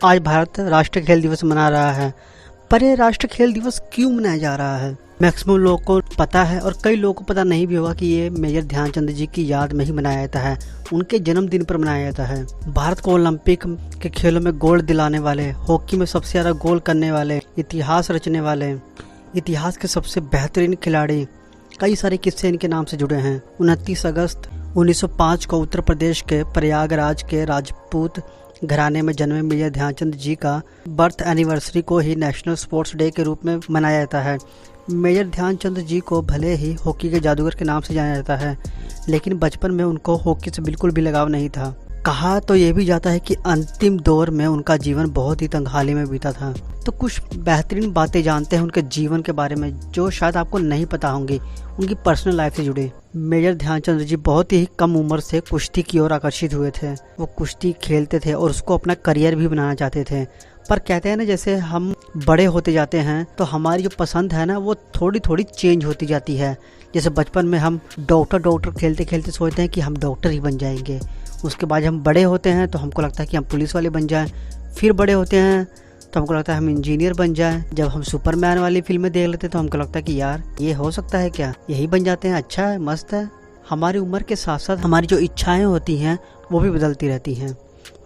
आज भारत राष्ट्रीय खेल दिवस मना रहा है, पर यह राष्ट्रीय खेल दिवस क्यों मनाया जा रहा है? मैक्सिमम लोगों को पता है और कई लोगों को पता नहीं भी होगा कि ये मेजर ध्यानचंद जी की याद में ही मनाया जाता है, उनके जन्मदिन पर मनाया जाता है। भारत को ओलंपिक के खेलों में गोल्ड दिलाने वाले, हॉकी में सबसे ज़्यादा गोल करने वाले, इतिहास रचने वाले, इतिहास के सबसे बेहतरीन खिलाड़ी, कई सारे किस्से इनके नाम से जुड़े हैं। 29 अगस्त 1905 को उत्तर प्रदेश के प्रयागराज के राजपूत घराने में जन्मे मेजर ध्यानचंद जी का बर्थ एनिवर्सरी को ही नेशनल स्पोर्ट्स डे के रूप में मनाया जाता है। मेजर ध्यानचंद जी को भले ही हॉकी के जादूगर के नाम से जाना जाता है, लेकिन बचपन में उनको हॉकी से बिल्कुल भी लगाव नहीं था। कहा तो ये भी जाता है कि अंतिम दौर में उनका जीवन बहुत ही तंगहाली में बीता था। तो कुछ बेहतरीन बातें जानते हैं उनके जीवन के बारे में जो शायद आपको नहीं पता होंगी, उनकी पर्सनल लाइफ से जुड़े। मेजर ध्यानचंद जी बहुत ही कम उम्र से कुश्ती की ओर आकर्षित हुए थे। वो कुश्ती खेलते थे और उसको अपना करियर भी बनाना चाहते थे, पर कहते हैं ना, जैसे हम बड़े होते जाते हैं तो हमारी जो पसंद है ना वो थोड़ी थोड़ी चेंज होती जाती है। जैसे बचपन में हम डॉक्टर खेलते खेलते सोचते हैं कि हम डॉक्टर ही बन जाएंगे, उसके बाद हम बड़े होते हैं तो हमको लगता है कि हम पुलिस वाले बन जाएं, फिर बड़े होते हैं तो हमको लगता है हम इंजीनियर बन जाएं। जब हम सुपरमैन वाली फिल्में देख लेते हैं तो हमको लगता है कि यार ये हो सकता है क्या, यही बन जाते हैं, अच्छा है, मस्त है। हमारी उम्र के साथ साथ हमारी जो इच्छाएं होती हैं वो भी बदलती रहती हैं।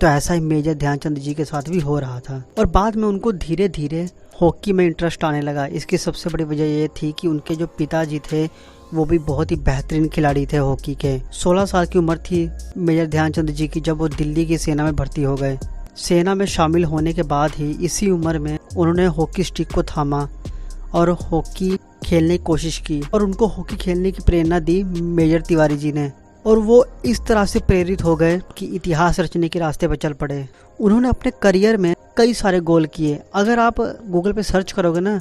तो ऐसा ही मेजर ध्यानचंद जी के साथ भी हो रहा था और बाद में उनको धीरे धीरे हॉकी में इंटरेस्ट आने लगा। इसकी सबसे बड़ी वजह ये थी कि उनके जो पिताजी थे वो भी बहुत ही बेहतरीन खिलाड़ी थे हॉकी के। 16 साल की उम्र थी मेजर ध्यानचंद जी की जब वो दिल्ली की सेना में भर्ती हो गए। सेना में शामिल होने के बाद ही इसी उम्र में उन्होंने हॉकी स्टिक को थामा और हॉकी खेलने की कोशिश की और उनको हॉकी खेलने की प्रेरणा दी मेजर तिवारी जी ने, और वो इस तरह से प्रेरित हो गए कि इतिहास रचने के रास्ते पर चल पड़े। उन्होंने अपने करियर में कई सारे गोल किए। अगर आप गूगल पे सर्च करोगे ना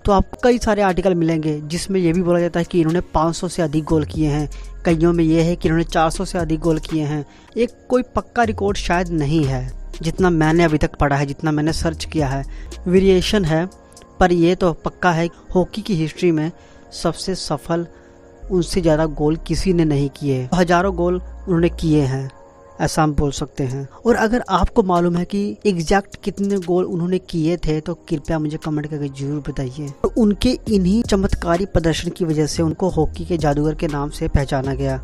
तो आपको कई सारे आर्टिकल मिलेंगे जिसमें यह भी बोला जाता है कि इन्होंने 500 से अधिक गोल किए हैं, कईयों में यह है कि इन्होंने 400 से अधिक गोल किए हैं। एक कोई पक्का रिकॉर्ड शायद नहीं है, जितना मैंने अभी तक पढ़ा है, जितना मैंने सर्च किया है, वेरिएशन है, पर यह तो पक्का है हॉकी की हिस्ट्री में सबसे सफल उनसे ज़्यादा गोल किसी ने नहीं किए। हजारों गोल उन्होंने किए हैं, ऐसा हम बोल सकते हैं। और अगर आपको मालूम है कि एग्जैक्ट कितने गोल उन्होंने किए थे तो कृपया मुझे कमेंट करके जरूर बताइए। तो उनके इन्हीं चमत्कारी प्रदर्शन की वजह से उनको हॉकी के जादूगर के नाम से पहचाना गया।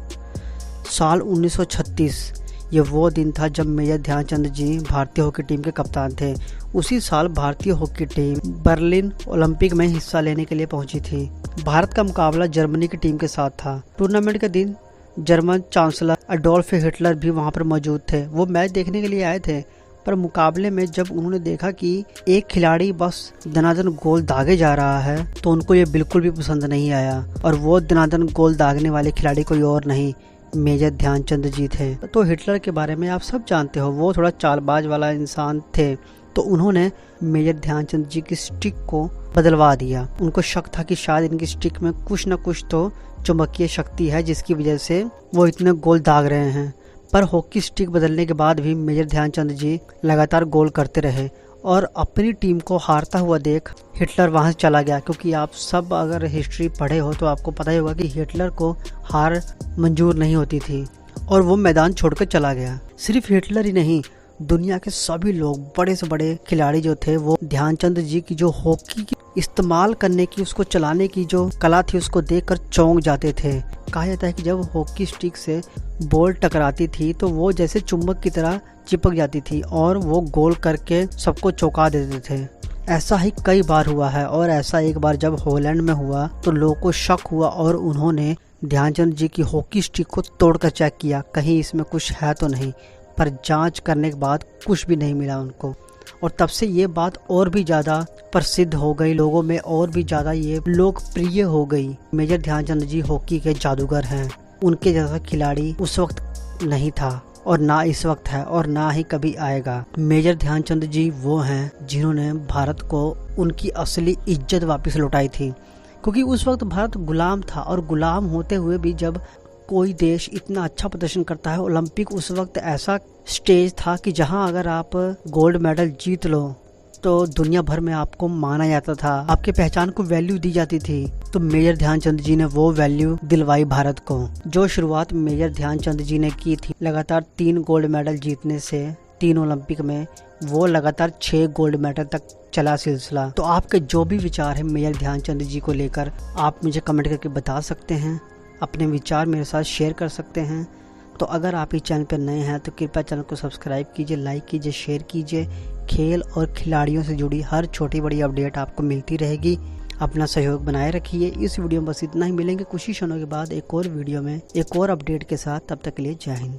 साल 1936 ये वो दिन था जब मेजर ध्यानचंद जी भारतीय हॉकी टीम के कप्तान थे। उसी साल भारतीय हॉकी टीम बर्लिन ओलंपिक में हिस्सा लेने के लिए पहुंची थी। भारत का मुकाबला जर्मनी की टीम के साथ था। टूर्नामेंट के दिन जर्मन चांसलर एडोल्फ हिटलर भी वहां पर मौजूद थे। वो मैच देखने के लिए आए थे, पर मुकाबले में जब उन्होंने देखा कि एक खिलाड़ी बस दनादन गोल दागे जा रहा है तो उनको ये बिल्कुल भी पसंद नहीं आया। और वो दनादन गोल दागने वाले खिलाड़ी कोई और नहीं, मेजर ध्यानचंद जी थे। तो हिटलर के बारे में आप सब जानते हो, वो थोड़ा चालबाज वाला इंसान थे। तो उन्होंने मेजर ध्यानचंद जी की स्टिक को बदलवा दिया। उनको शक था कि शायद इनकी स्टिक में कुछ न कुछ तो चुंबकीय शक्ति है जिसकी वजह से वो इतने गोल दाग रहे हैं। पर हॉकी स्टिक बदलने के बाद भी मेजर ध्यानचंद जी लगातार गोल करते रहे और अपनी टीम को हारता हुआ देख हिटलर वहां से चला गया। क्योंकि आप सब अगर हिस्ट्री पढ़े हो तो आपको पता ही होगा कि हिटलर को हार मंजूर नहीं होती थी और वो मैदान छोड़कर चला गया। सिर्फ हिटलर ही नहीं, दुनिया के सभी लोग, बड़े से बड़े खिलाड़ी जो थे, वो ध्यानचंद जी की जो हॉकी की इस्तेमाल करने की, उसको चलाने की जो कला थी उसको देखकर चौंक जाते थे। कहा जाता है कि जब हॉकी स्टिक से बॉल टकराती थी तो वो जैसे चुंबक की तरह चिपक जाती थी और वो गोल करके सबको चौंका देते थे। ऐसा ही कई बार हुआ है और ऐसा एक बार जब हॉलैंड में हुआ तो लोगों को शक हुआ और उन्होंने ध्यानचंद जी की हॉकी स्टिक को तोड़कर चेक किया, कहीं इसमें कुछ है तो नहीं। पर जांच करने के बाद कुछ भी नहीं मिला उनको, और तब से ये बात और भी ज़्यादा प्रसिद्ध हो गई, लोगों में और भी ज़्यादा ये लोकप्रिय हो गई। मेजर ध्यानचंद जी हॉकी के जादूगर हैं। उनके जैसा खिलाड़ी उस वक्त नहीं था और ना इस वक्त है और ना ही कभी आएगा। मेजर ध्यानचंद जी वो हैं जिन्होंने भारत को उनकी असली इज्जत वापस लौटाई थी। क्योंकि उस वक्त भारत गुलाम था और गुलाम होते हुए भी जब कोई देश इतना अच्छा प्रदर्शन करता है, ओलंपिक उस वक्त ऐसा स्टेज था कि जहां अगर आप गोल्ड मेडल जीत लो तो दुनिया भर में आपको माना जाता था, आपके पहचान को वैल्यू दी जाती थी। तो मेजर ध्यानचंद जी ने वो वैल्यू दिलवाई भारत को। जो शुरुआत मेजर ध्यानचंद जी ने की थी लगातार 3 गोल्ड मेडल जीतने से 3 ओलंपिक में, वो लगातार 6 गोल्ड मेडल तक चला सिलसिला। तो आपके जो भी विचार है मेजर ध्यानचंद जी को लेकर आप मुझे कमेंट करके बता सकते हैं, अपने विचार मेरे साथ शेयर कर सकते हैं। तो अगर आप इस चैनल पर नए हैं तो कृपया चैनल को सब्सक्राइब कीजिए, लाइक कीजिए, शेयर कीजिए। खेल और खिलाड़ियों से जुड़ी हर छोटी बड़ी अपडेट आपको मिलती रहेगी। अपना सहयोग बनाए रखिए। इस वीडियो में बस इतना ही, मिलेंगे कुछ ही क्षणों के बाद एक और वीडियो में एक और अपडेट के साथ। तब तक के लिए जय हिंद।